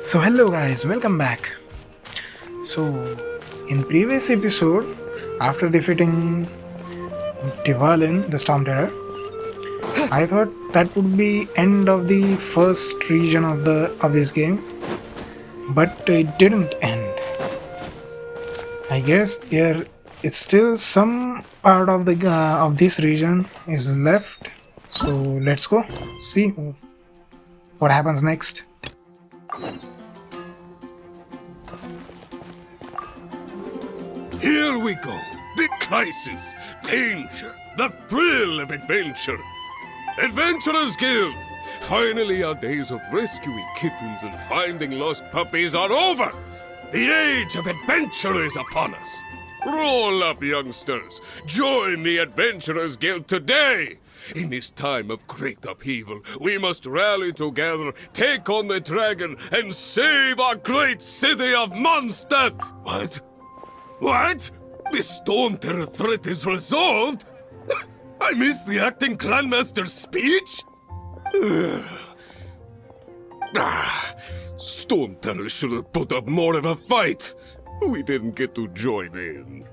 So hello guys, welcome back. So in previous episode, after defeating Tivalin, the Storm Terror, I thought that would be end of the first region of this game, but it didn't end. I guess there is still some part of this region is left. So let's go see what happens next. Here we go. The crisis, danger, the thrill of adventure. Adventurers Guild! Finally, our days of rescuing kittens and finding lost puppies are over! The age of adventure is upon us! Roll up, youngsters! Join the Adventurers Guild today! In this time of great upheaval, we must rally together, take on the dragon, and save our great city of Mondstadt! What? What? The Storm Terror threat is resolved? I missed the acting clanmaster's speech? Storm Terror should have put up more of a fight. We didn't get to join in.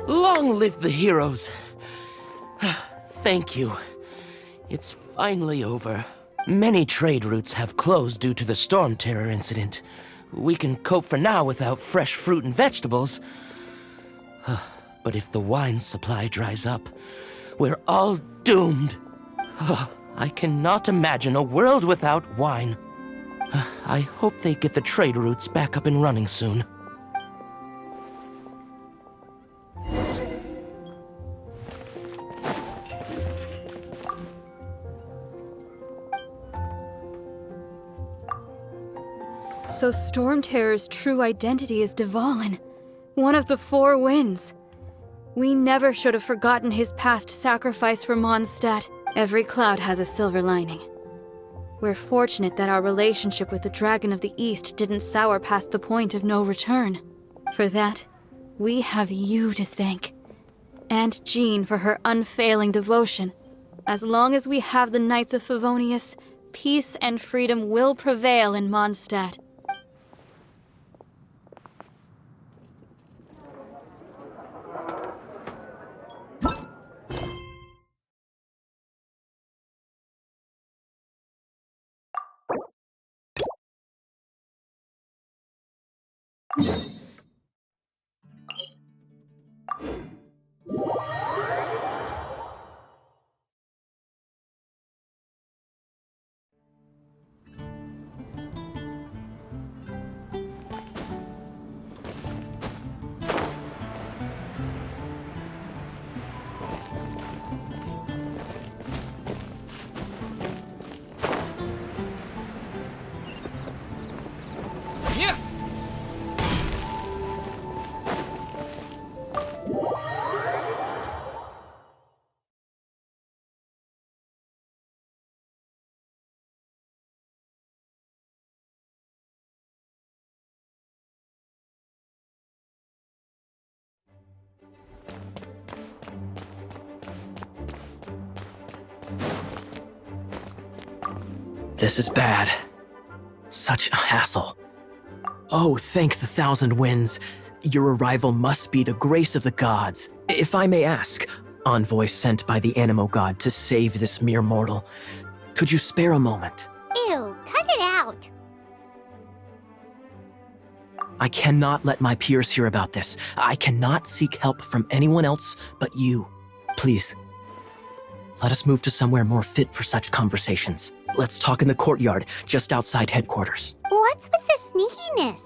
Long live the heroes. Thank you. It's finally over. Many trade routes have closed due to the Storm Terror incident. We can cope for now without fresh fruit and vegetables. But if the wine supply dries up, we're all doomed. I cannot imagine a world without wine. I hope they get the trade routes back up and running soon. So Storm Terror's true identity is Dvalin, one of the four winds. We never should have forgotten his past sacrifice for Mondstadt. Every cloud has a silver lining. We're fortunate that our relationship with the Dragon of the East didn't sour past the point of no return. For that, we have you to thank. And Jean for her unfailing devotion. As long as we have the Knights of Favonius, peace and freedom will prevail in Mondstadt. This is bad. Such a hassle. Oh, thank the thousand winds. Your arrival must be the grace of the gods. If I may ask, envoy sent by the Animo god to save this mere mortal, could you spare a moment? Ew, cut it out. I cannot let my peers hear about this. I cannot seek help from anyone else but you. Please, let us move to somewhere more fit for such conversations. Let's talk in the courtyard, just outside headquarters. What's with the sneakiness?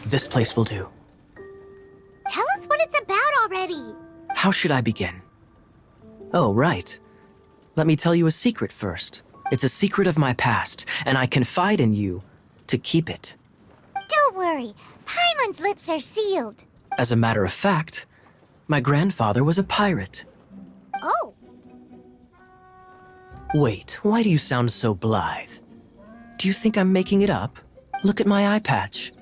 This place will do. Tell us what it's about already. How should I begin? Oh, right. Let me tell you a secret first. It's a secret of my past, and I confide in you to keep it. Don't worry. Paimon's lips are sealed. As a matter of fact, my grandfather was a pirate. Oh, Wait, why do you sound so blithe? Do you think I'm making it up? Look at my eye patch.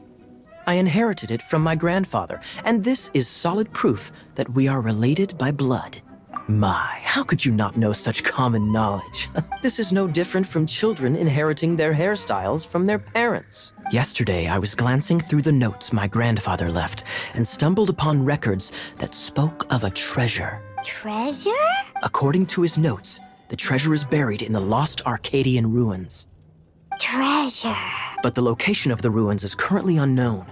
I inherited it from my grandfather, and this is solid proof that we are related by blood. My, how could you not know such common knowledge? This is no different from children inheriting their hairstyles from their parents. Yesterday, I was glancing through the notes my grandfather left and stumbled upon records that spoke of a treasure. treasure? According to his notes, the treasure is buried in the lost Arcadian ruins. Treasure. But the location of the ruins is currently unknown.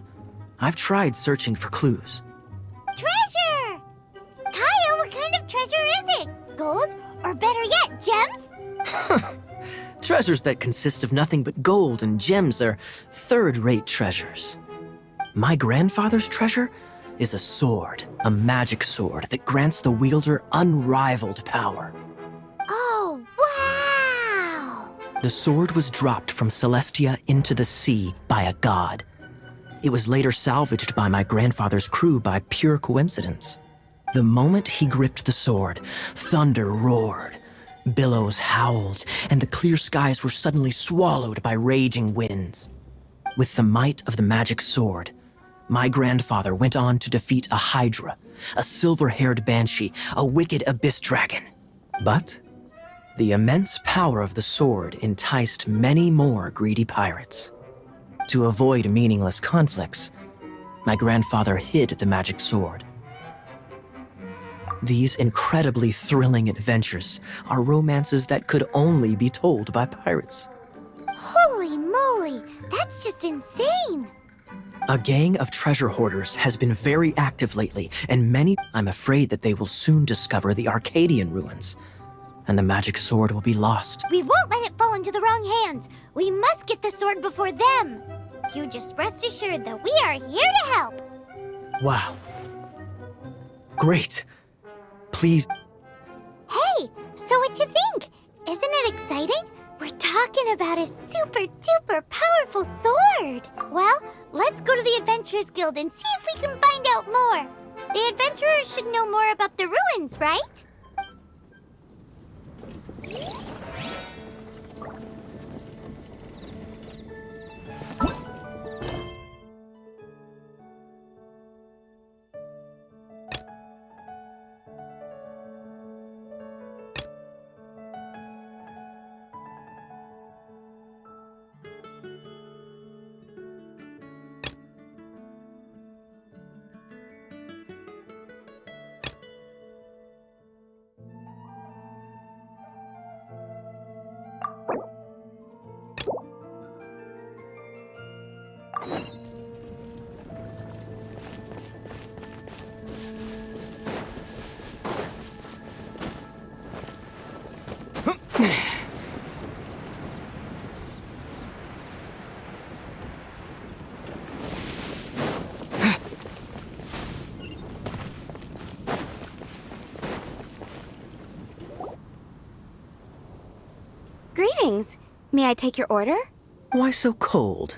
I've tried searching for clues. Treasure! Kaya, what kind of treasure is it? Gold? Or better yet, gems? Treasures that consist of nothing but gold and gems are third-rate treasures. My grandfather's treasure is a sword, a magic sword that grants the wielder unrivaled power. Oh, wow! The sword was dropped from Celestia into the sea by a god. It was later salvaged by my grandfather's crew by pure coincidence. The moment he gripped the sword, thunder roared, billows howled, and the clear skies were suddenly swallowed by raging winds. With the might of the magic sword, my grandfather went on to defeat a hydra, a silver-haired banshee, a wicked abyss dragon. But the immense power of the sword enticed many more greedy pirates. To avoid meaningless conflicts, my grandfather hid the magic sword. These incredibly thrilling adventures are romances that could only be told by pirates. Holy moly, that's just insane! A gang of treasure hoarders has been very active lately, and I'm afraid that they will soon discover the Arcadian ruins, and the magic sword will be lost. We won't let it fall into the wrong hands. We must get the sword before them. You just rest assured that we are here to help. Wow. Great. Please. Hey, so what you think? Isn't it exciting? We're talking about a super duper powerful sword. Well, let's go to the Adventurers Guild and see if we can find out more. The adventurers should know more about the ruins, right? Greetings. May I take your order? Why so cold?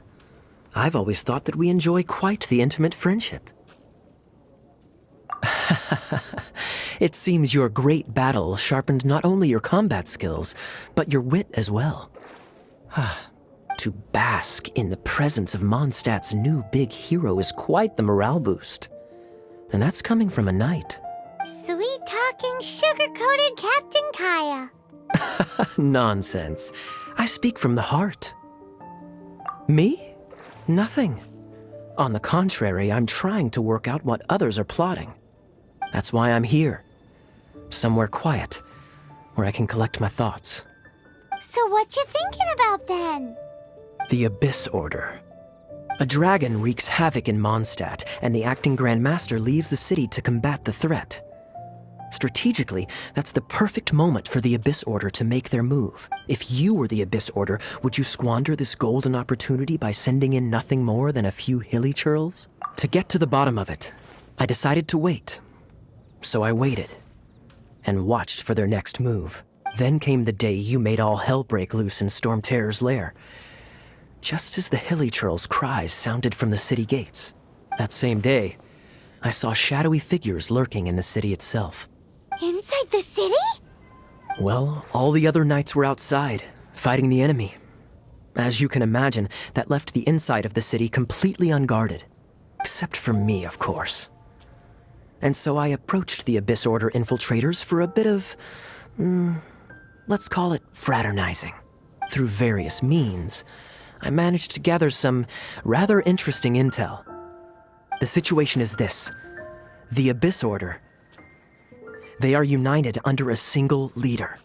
I've always thought that we enjoy quite the intimate friendship. It seems your great battle sharpened not only your combat skills, but your wit as well. To bask in the presence of Mondstadt's new big hero is quite the morale boost. And that's coming from a knight. Sweet-talking, sugar-coated Captain Kaya. Nonsense. I speak from the heart. Me? Nothing. On the contrary, I'm trying to work out what others are plotting. That's why I'm here. Somewhere quiet, where I can collect my thoughts. So what you thinking about then? The Abyss Order. A dragon wreaks havoc in Mondstadt, and the acting Grand Master leaves the city to combat the threat. Strategically, that's the perfect moment for the Abyss Order to make their move. If you were the Abyss Order, would you squander this golden opportunity by sending in nothing more than a few hilly churls? To get to the bottom of it, I decided to wait. So I waited, and watched for their next move. Then came the day you made all hell break loose in Storm Terror's lair. Just as the hilly churls' cries sounded from the city gates. That same day, I saw shadowy figures lurking in the city itself. Inside the city? Well, all the other knights were outside, fighting the enemy. As you can imagine, that left the inside of the city completely unguarded. Except for me, of course. And so I approached the Abyss Order infiltrators for a bit of, let's call it fraternizing. Through various means, I managed to gather some rather interesting intel. The situation is this. The Abyss Order, they are united under a single leader.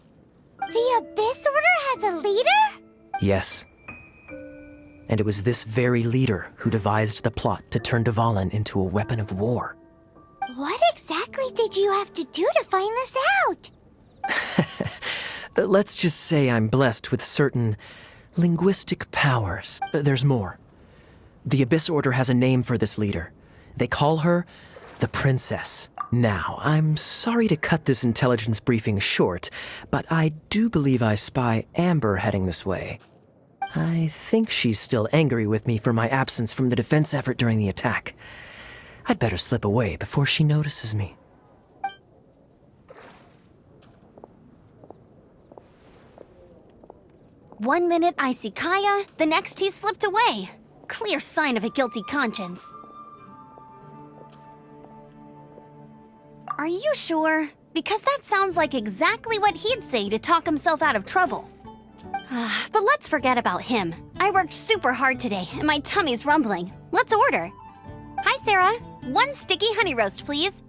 The Abyss Order has a leader? Yes. And it was this very leader who devised the plot to turn Dvalin into a weapon of war. What exactly did you have to do to find this out? Let's just say I'm blessed with certain linguistic powers. There's more. The Abyss Order has a name for this leader. They call her the Princess. Now, I'm sorry to cut this intelligence briefing short, but I do believe I spy Amber heading this way. I think she's still angry with me for my absence from the defense effort during the attack. I'd better slip away before she notices me. One minute I see Kaya, the next he's slipped away. Clear sign of a guilty conscience. Are you sure? Because that sounds like exactly what he'd say to talk himself out of trouble. But let's forget about him. I worked super hard today, and my tummy's rumbling. Let's order. Hi, Sarah. 1 sticky honey roast, please.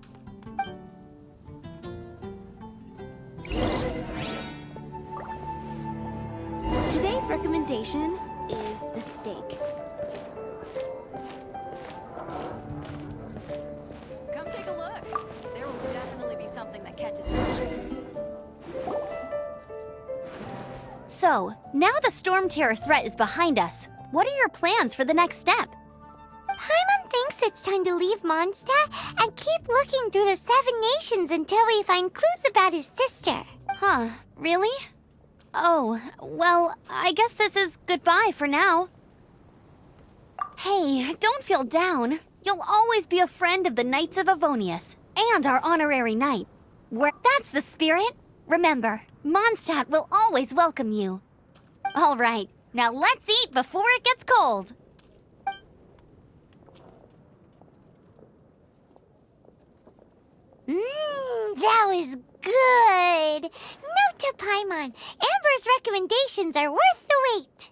Today's recommendation is the steak. Come take a look. There will definitely be something that catches your eye. So, now the Storm Terror threat is behind us. What are your plans for the next step? Paimon thinks it's time to leave Mondstadt and keep looking through the 7 nations until we find clues about his sister. Huh, really? Oh, well, I guess this is goodbye for now. Hey, don't feel down. You'll always be a friend of the Knights of Avonius, and our honorary knight. That's the spirit. Remember, Mondstadt will always welcome you. All right, now let's eat before it gets cold. That was good. Note to Paimon, Amber's recommendations are worth the wait.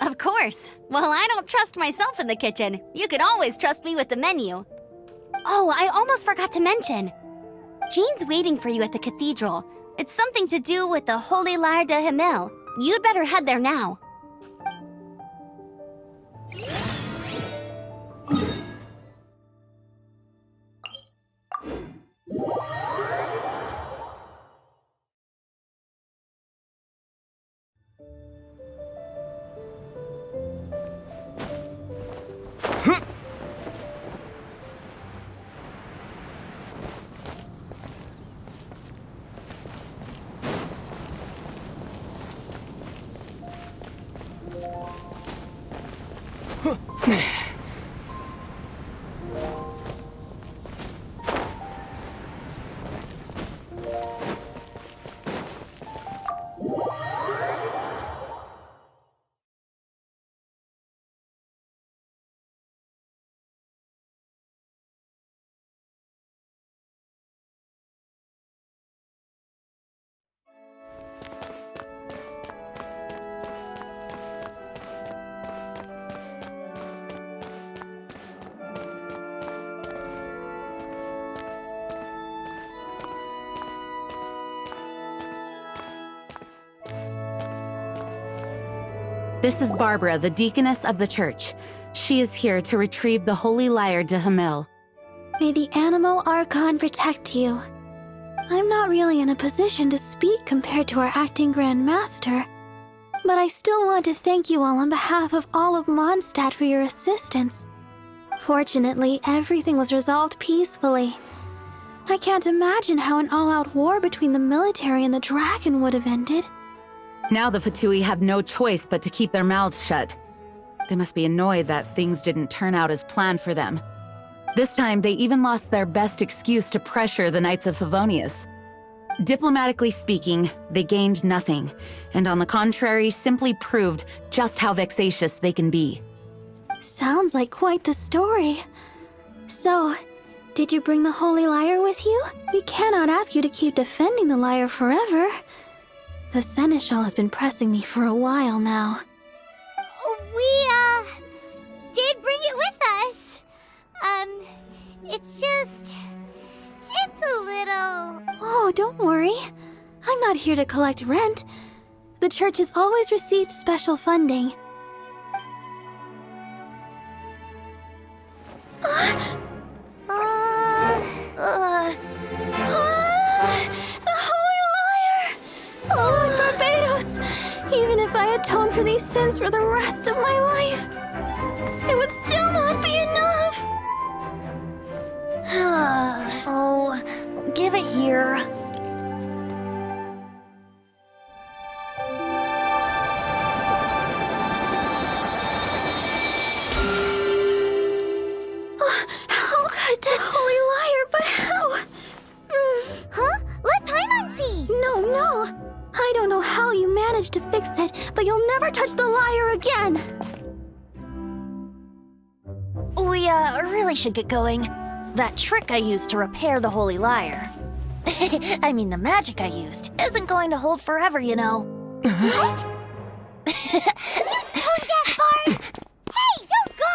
Of course. Well, I don't trust myself in the kitchen. You can always trust me with the menu. Oh, I almost forgot to mention. Jean's waiting for you at the cathedral. It's something to do with the Holy Lyre de Himmel. You'd better head there now. This is Barbara, the deaconess of the church. She is here to retrieve the Holy Lyre de Himmel. May the Animo Archon protect you. I'm not really in a position to speak compared to our acting Grand Master, but I still want to thank you all on behalf of all of Mondstadt for your assistance. Fortunately, everything was resolved peacefully. I can't imagine how an all-out war between the military and the dragon would have ended. Now the Fatui have no choice but to keep their mouths shut. They must be annoyed that things didn't turn out as planned for them. This time, they even lost their best excuse to pressure the Knights of Favonius. Diplomatically speaking, they gained nothing, and on the contrary, simply proved just how vexatious they can be. Sounds like quite the story. So, did you bring the Holy Lyre with you? We cannot ask you to keep defending the lyre forever. The Seneschal has been pressing me for a while now. We, did bring it with us. It's a little... Oh, don't worry. I'm not here to collect rent. The church has always received special funding. The Holy Lyre! Lord Barbados! Even if I atone for these sins for the rest of my life, it would still not be enough! Oh, give it here. How could this Holy Lyre, but how? Huh? Let Paimon see! No. I don't know how you managed to fix it, but you'll never touch the lyre again! We, really should get going. That trick I used to repair the Holy Lyre. I mean, the magic I used isn't going to hold forever, you know. What? Tone deaf, Bard! Hey, don't go!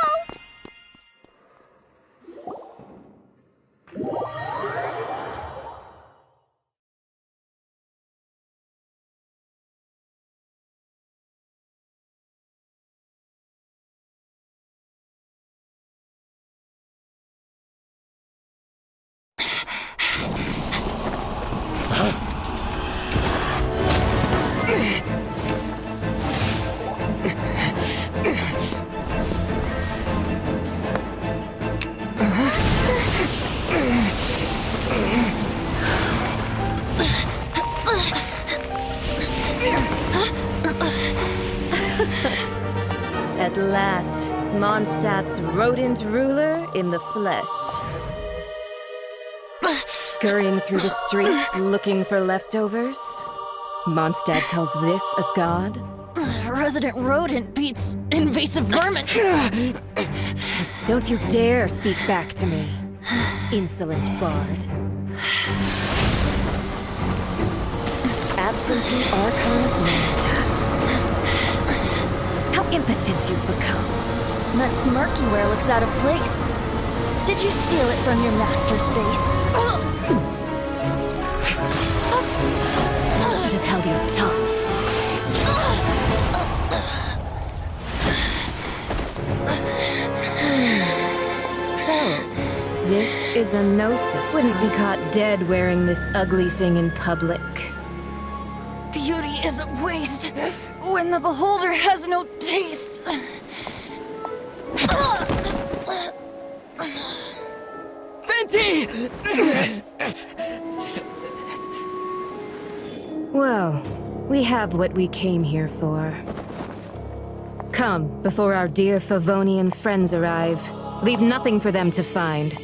At last, Mondstadt's rodent ruler in the flesh. Scurrying through the streets looking for leftovers? Mondstadt calls this a god? Resident rodent beats invasive vermin. Don't you dare speak back to me, insolent bard. Absentee Archon of Mondstadt. How impotent you've become. That smirk you wear looks out of place. Did you steal it from your master's face? You should have held your tongue. So, this is a gnosis. Wouldn't be caught dead wearing this ugly thing in public. Beauty isn't waste when the beholder has no taste. Fenty! Well, we have what we came here for. Come, before our dear Favonian friends arrive. Leave nothing for them to find.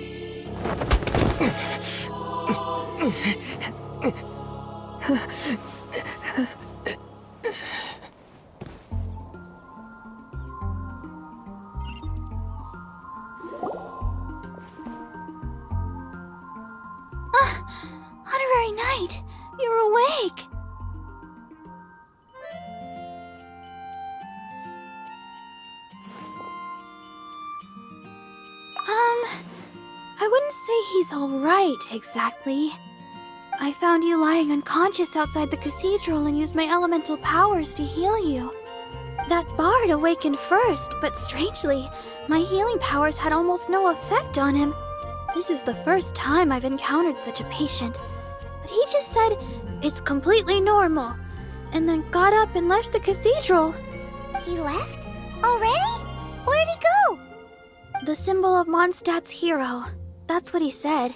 Honorary Knight, you're awake! I wouldn't say he's alright, exactly. I found you lying unconscious outside the cathedral and used my elemental powers to heal you. That bard awakened first, but strangely, my healing powers had almost no effect on him. This is the first time I've encountered such a patient, but but he just said it's completely normal, and then got up and left the cathedral. He left? Already? Where'd he go? The symbol of Mondstadt's hero. That's what he said.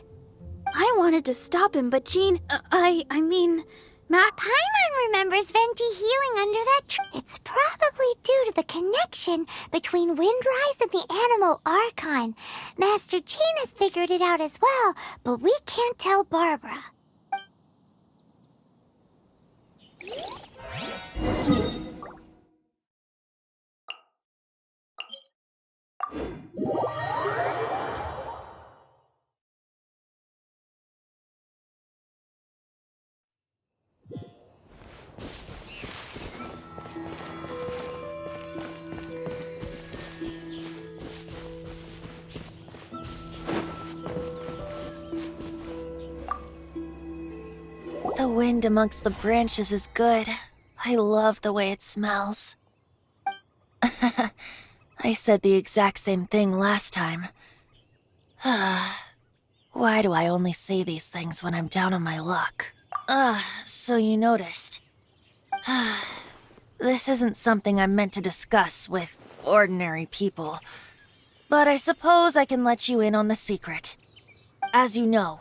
I wanted to stop him, but Jean, I mean, Matt... Paimon remembers Venti healing under that tree. It's probably due to the connection between Windrise and the Animal Archon. Master Jean has figured it out as well, but we can't tell Barbara. The wind amongst the branches is good. I love the way it smells. I said the exact same thing last time. Why do I only say these things when I'm down on my luck? So you noticed. This isn't something I'm meant to discuss with ordinary people, but I suppose I can let you in on the secret. As you know,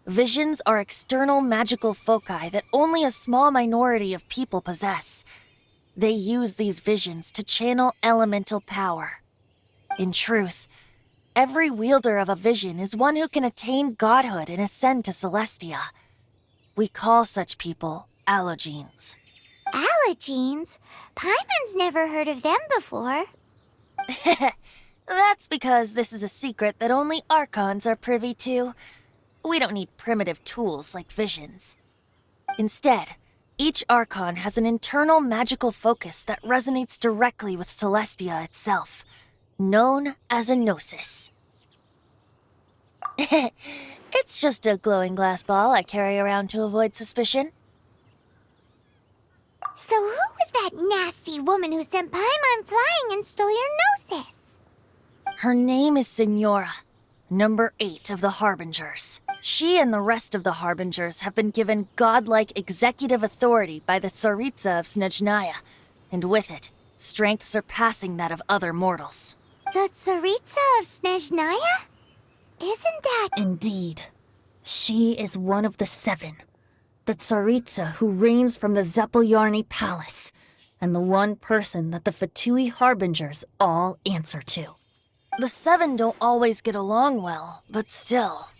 visions are external magical foci that only a small minority of people possess. They use these visions to channel elemental power. In truth, every wielder of a vision is one who can attain godhood and ascend to Celestia. We call such people allogenes. Allogenes? Paimon's never heard of them before. That's because this is a secret that only Archons are privy to. We don't need primitive tools like visions. Instead, each Archon has an internal magical focus that resonates directly with Celestia itself, known as a GNOSIS. It's just a glowing glass ball I carry around to avoid suspicion. So who was that nasty woman who sent Paimon flying and stole your Gnosis? Her name is SIGNARA, number 8 of the Harbingers. She and the rest of the Harbingers have been given godlike executive authority by the Tsaritsa of Snezhnaya, and with it, strength surpassing that of other mortals. The Tsaritsa of Snezhnaya? Isn't that... Indeed. She is one of the 7. The Tsaritsa who reigns from the Zeppeljärni Palace, and the one person that the Fatui Harbingers all answer to. The 7 don't always get along well, but still...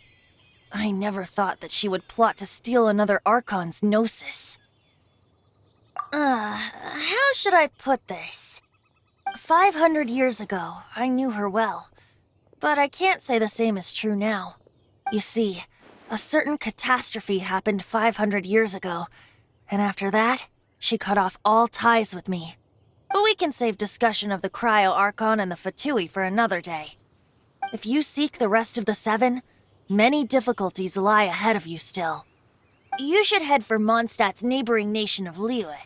I never thought that she would plot to steal another Archon's Gnosis. How should I put this? 500 years ago, I knew her well, but I can't say the same is true now. You see, a certain catastrophe happened 500 years ago, and after that, she cut off all ties with me. But we can save discussion of the Cryo Archon and the Fatui for another day. If you seek the rest of the 7, many difficulties lie ahead of you still. You should head for Mondstadt's neighboring nation of Liyue.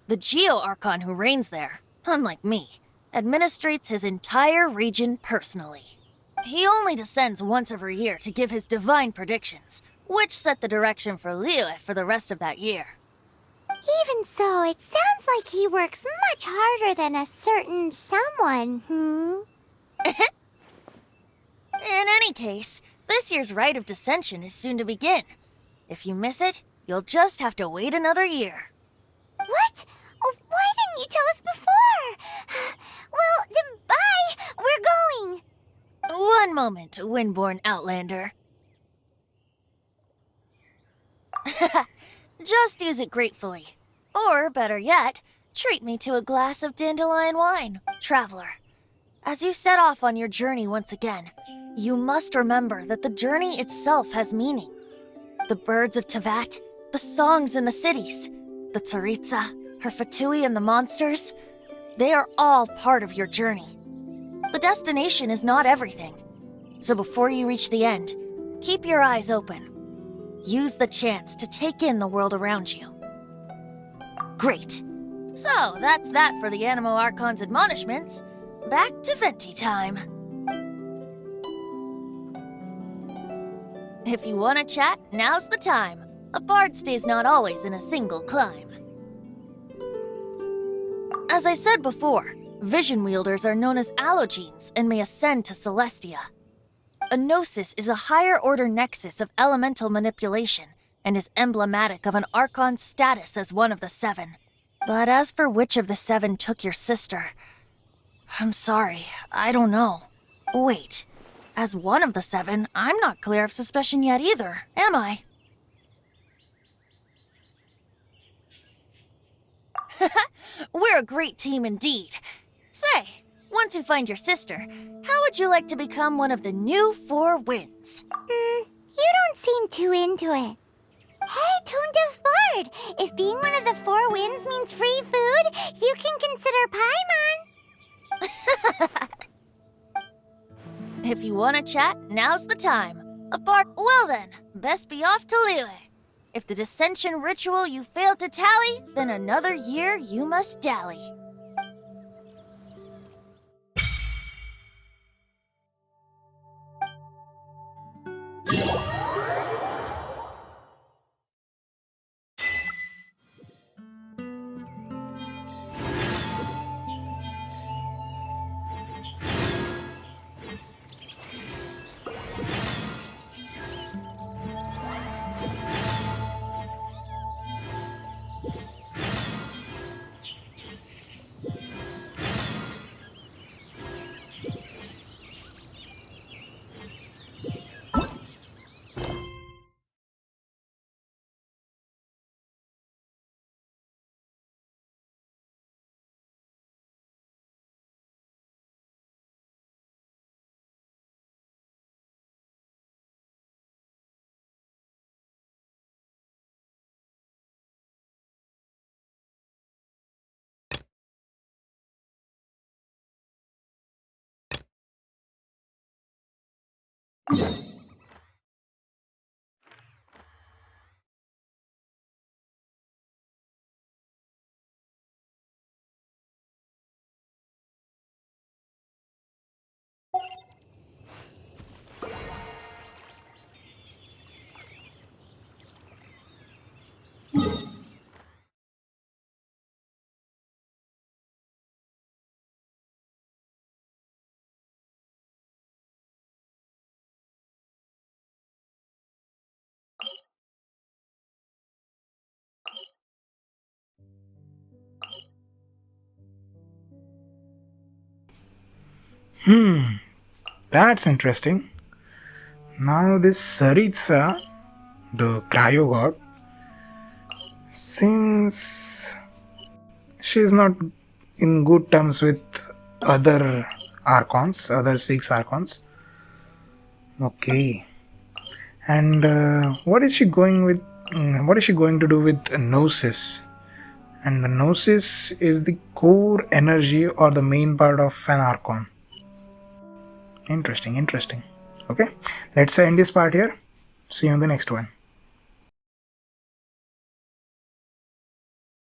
The Geo-Archon who reigns there, unlike me, administrates his entire region personally. He only descends once every year to give his divine predictions, which set the direction for Liyue for the rest of that year. Even so, it sounds like he works much harder than a certain someone, In any case, this year's Rite of Descension is soon to begin. If you miss it, you'll just have to wait another year. What? Oh, why didn't you tell us before? Well, then bye! We're going! One moment, Windborn Outlander. Just use it gratefully. Or, better yet, treat me to a glass of dandelion wine, traveler. As you set off on your journey once again, you must remember that the journey itself has meaning. The birds of Tevat, the songs in the cities, the Tsaritsa, her Fatui and the monsters, they are all part of your journey. The destination is not everything. So before you reach the end, keep your eyes open. Use the chance to take in the world around you. Great. So that's that for the Animo Archon's admonishments. Back to Venti time. If you want to chat, now's the time. A bard stays not always in a single clime. As I said before, vision wielders are known as allogenes and may ascend to Celestia. A gnosis is a higher-order nexus of elemental manipulation and is emblematic of an Archon's status as one of the seven. But as for which of the seven took your sister, I'm sorry, I don't know. Wait, as one of the seven, I'm not clear of suspicion yet either, am I? We're a great team indeed. Say, once you find your sister, how would you like to become one of the new Four Winds? You don't seem too into it. Hey, Tone Deaf Bard! If being one of the Four Winds means free food, you can consider Paimon. If you want to chat, now's the time. A bard. Well then, best be off to Lille. If the dissension ritual you failed to tally, then another year you must dally. That's interesting. Now this Saritsa, the cryo god, seems she's not in good terms with other archons, other six archons. Okay. And what is she going with? What is she going to do with Gnosis? And the Gnosis is the core energy or the main part of an archon. Interesting. Okay, let's end this part here. See you in the next one.